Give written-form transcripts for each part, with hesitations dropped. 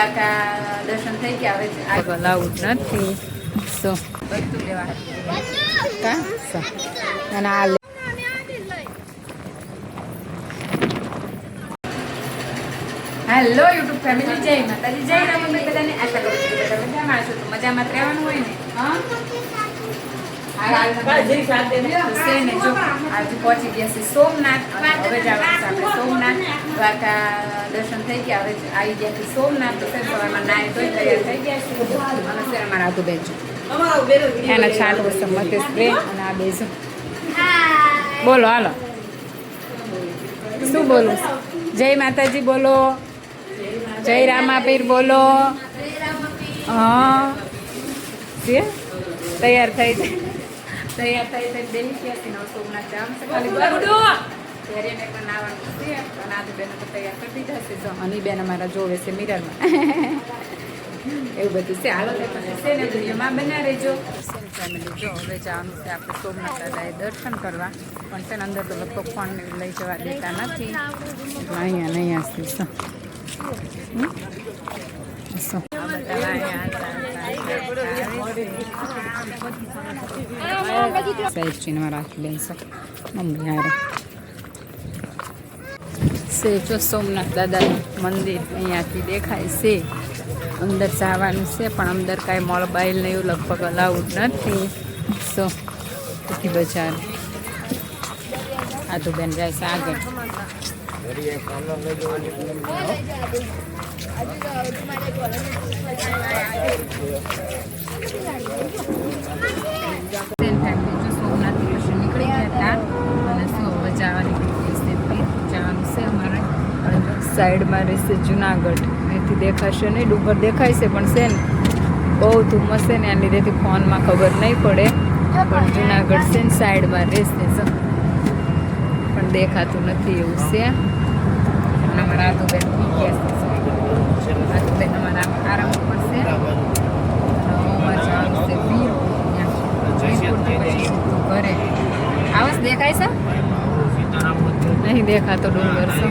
દ્વારકા દર્શન થઈ ગયા. હવે આગળ લાવું નથી તો બધું લેવા કા અને આ હેલો યુટ્યુબ ફેમિલી, જય માતાજી, જય રામ. બધાને આશા કરું છું બધા મજામાં છો. તો મજામાં રહેવાનું હોય ને. આજે પહોંચી ગયા છે સોમનાથ. હવે જવાનું છે આપણે સોમનાથ. દ્વારકા દર્શન થઈ ગયા. હવે આવી ગયા છે સોમનાથ. તો સવારમાં નાય ધોઈ તૈયાર થઈ ગયા છે. અને છે અમારા આદુ બેન એના છાટ વસ્તુ મતેશ બેન અને આ બેજો બોલો. હાલો શું બોલું? જય માતાજી બોલો, જય રામાપીર બોલો. હા તૈયાર થઈ બેસી ગયા છે. સોમનાથ જામ છે ખાલી ત્યારે એને પણ નાવાનું છે. અને આદુ બેન તો તૈયાર કરી દીધા છે. જો હની બેન અમારા જોવે છે મિરરમાં. એવું બધું છે. હાલો છે ને વિડીયોમાં બના રહેજો. ફેમિલી જો હવે જવાનું છે આપણે સોમનાથ દાદાએ દર્શન કરવા. પણ છે ને અંદર તો લગભગ ફોન લઈ જવા દેતા નથી. અહીંયા નહીં હશે સાહેબજીને રાખી લઈશ મમ્મી હારે. છે જો સોમનાથ દાદાનું મંદિર અહીંયાથી દેખાય છે. અંદર જવાનું છે પણ અંદર કાંઈ મોબાઈલ ને એવું લગભગ અલાઉડ નથી. સો તેથી બજાર આદુ બેન જાય છે આગળ. સોમનાથ પછી નીકળી ગયા હતા અને શું હવે જવાની જવાનું છે અમારે. સાઈડમાં રહેશે જુનાગઢ. અહીંથી દેખાશે નહીં, ડુંગર દેખાય છે પણ છે ને બહુ ધુમ્મસ છે ને એની લીધે ફોનમાં ખબર નહીં પડે. પણ જુનાગઢ છે ને સાઈડમાં રહેશે પણ દેખાતું નથી એવું છે. અને અમારા આદુબેન આદુબેન અમારા આરામ ઉપર છે. જવાનું છે ઘરે આવાસ દેખાય છે નહીં દેખાતો. ડુંગર છે,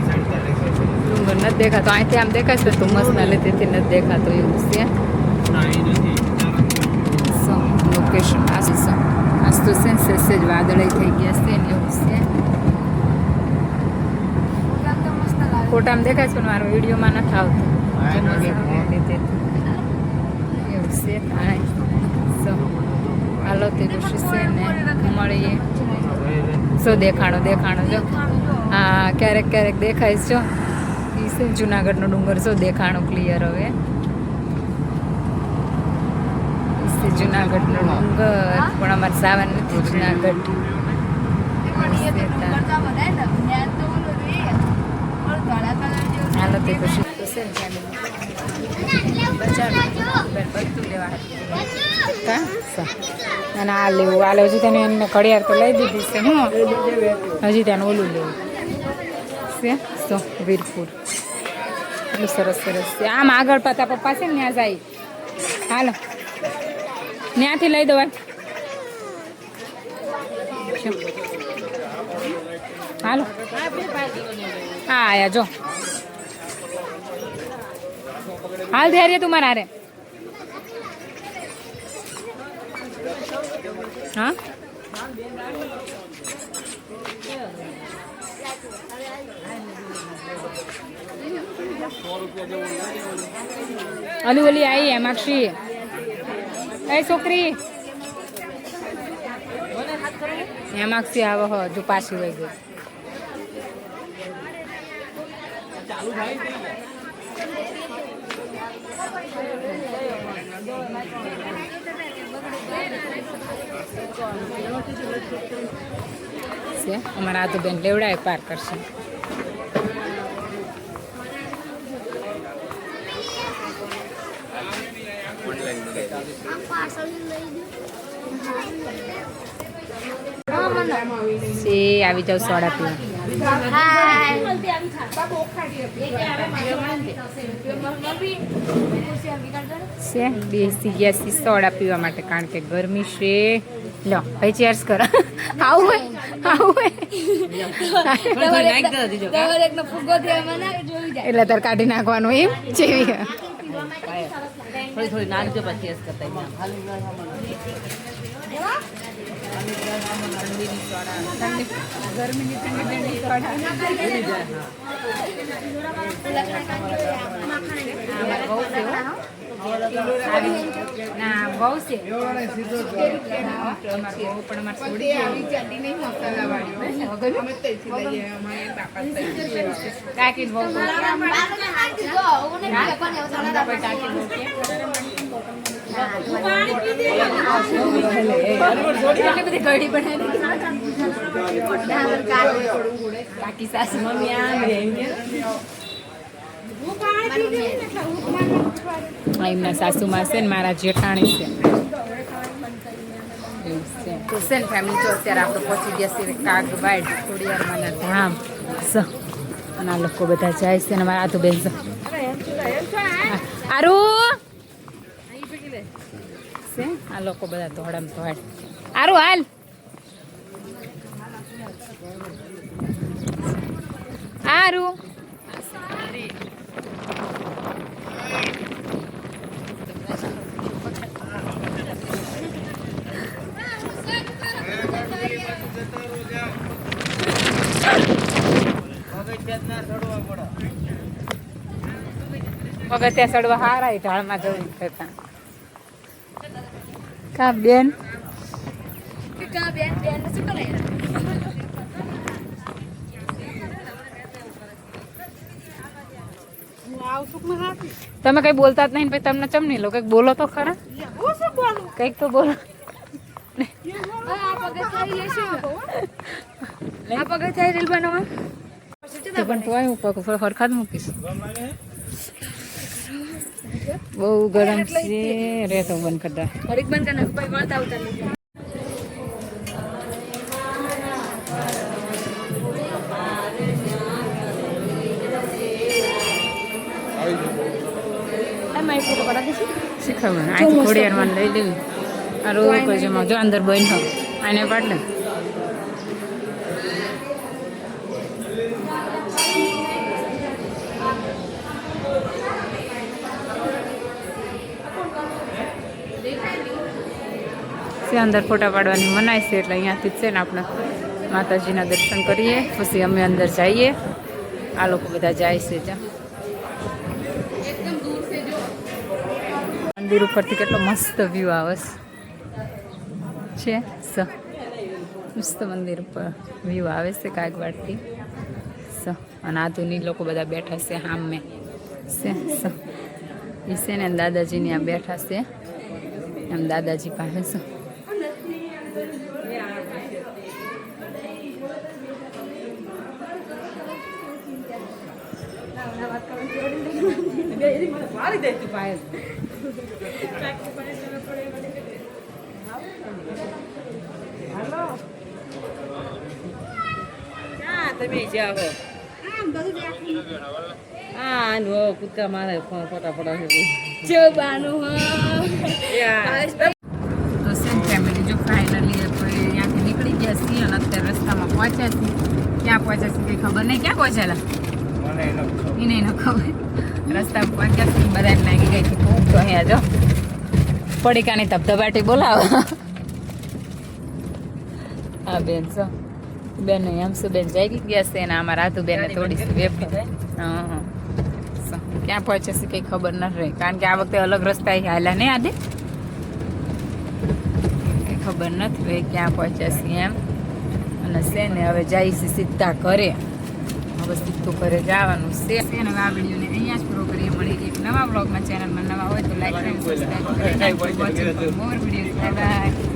ડુંગર નથી દેખાતો. અહીંથી આમ દેખાય છે ધુમ્મસના લીધેથી નથી દેખાતો એવું છે. લોકેશન આજ તો સેજ વાદળી થઈ ગયા છે ને એવું છે. ફોટામાં દેખાય છે પણ મારો વિડીયોમાં નથી આવતું લીધે એવું છે. હાલો તે ઋષિ છે ને મળીએ. શું દેખાણો જો હા ક્યારેક ક્યારેક દેખાય છે. એ છે જુનાગઢનો ડુંગર શું દેખાણો ક્લિયર હવે. જુનાગઢનો ડુંગર પણ અમારે સાવન નથી જુનાગઢ. હાલો તે પછી બધું લેવા અને આ લેવું આ લેવું. હજી તને એમને ઘડિયાળ તો લઈ દીધી છે. હું હજી ત્યાં ઓલું લેવું છે. તો વીરપુર એટલું સરસ સરસ છે. આમ આગળ પાતા પપ્પા છે ને ત્યાં જાય. હાલો ત્યાંથી લઈ દો. હાલો હા આયા જો. હાલ ધૈર્ય તું મારા રે. હા અલી ઓલી આવી હેમાક્ષી. એ છોકરી હેમાક્ષી આવો હો જો પાછી વહી ગઈ. અમારા આદુ બેન લેવડાય પાર કરશે. આવી જાવ સોડા પીવા. બેસી ગયા છીએ સોડા પીવા માટે કારણ કે ગરમી છે. લો ભાઈ ચેર્સ કરો. આવું એટલે તાર કાઢી નાખવાનું એમ જેવી થોડી થોડી નાખજો પછી એસ કરતા ગરમીની ઠંડી સોડા ના બહુ છે કાકી બહુ બધી કઢી બનાવી કાકી સાસુ મમ્મી આમ એમના સાસુમાં છે ને મારા જેઠાણી છે તો છે ને ફેમિલી તો અત્યારે આપણે પહોંચી ગયા છીએ કાગવાડ ખોડિયારમાંના ધામ અને આ લોકો બધા જાય છે ને મારા આધુ બેન આરું છે આ લોકો બધા ધોળામ ધોળ આરું હાલ આરું પગથિયા ચડવા હારા ઢાળમાં જવું થતા કા બેન તમે કઈ બોલતા જ નહીં ભાઈ તમને ચમ નહીં લો કઈક બોલો તો ખરા કઈક તો બોલો રીલ બનાવવા પણ તો હું પગ ફરખા જ મૂકીશ બહુ ગરમ છે રે તો બંધ કરતા હરીક બંધ કરે ભાઈ મળતા ઉતાર શીખવવાનું અહીંથી ખોડિયારમાં લઈ લેવું આ રોક જમા જો અંદર બન હોય આને પાટલે અંદર ફોટા પાડવાની મનાય છે એટલે અહીંયાથી જ છે ને આપણે માતાજીના દર્શન કરીએ પછી અમે અંદર જઈએ આ લોકો બધા જાય છે જ્યાં મંદિર ઉપરથી કેટલો મસ્ત વ્યૂ આવે છે મસ્ત મંદિર ઉપર વ્યૂ આવે છે કાગવાડથી અને આધુનિક લોકો બધા બેઠા છે સામે છે ને દાદાજીની આ બેઠા છે એમ દાદાજી પાસે તમે જાઓ હા નો કૂદકા મારે ફોટા પડાવે ફેમિલી જો ફાઇનલી અહીંયાથી નીકળી ગયા છીએ અને અત્યારે રસ્તામાં પહોંચ્યા છીએ ક્યાં પહોંચ્યા છીએ કંઈ ખબર નહીં ક્યાં પહોંચેલા એને ન ખબર રસ્તા પહોંચ્યા છીએ બધા લાગી ગઈ હતી ખૂબ તો અહીંયા જો પડીકાની ધબધબાટી બોલાવો હા બેન છો બેન એમ શું બેન જાગી ગયા છે ને અમારા રાધુ બેન થોડી વેફર હા ક્યાં પહોંચે છે કંઈ ખબર ન રહે કારણ કે આ વખતે અલગ રસ્તા હાલ્યા નહીં આદે કંઈ ખબર નથી ભાઈ ક્યાં પહોંચ્યા છીએ એમ અને છે ને હવે જાય છે સીધા ઘરે હવે સીધું ઘરે જવાનું છે ને આ વિડીયોને અહીંયા જ પૂરો કરીએ મળી એક નવા બ્લોગમાં ચેનલમાં નવા હોય તો લાઈક અને સબસ્ક્રાઈબ કરી મોર વિડીયો બાય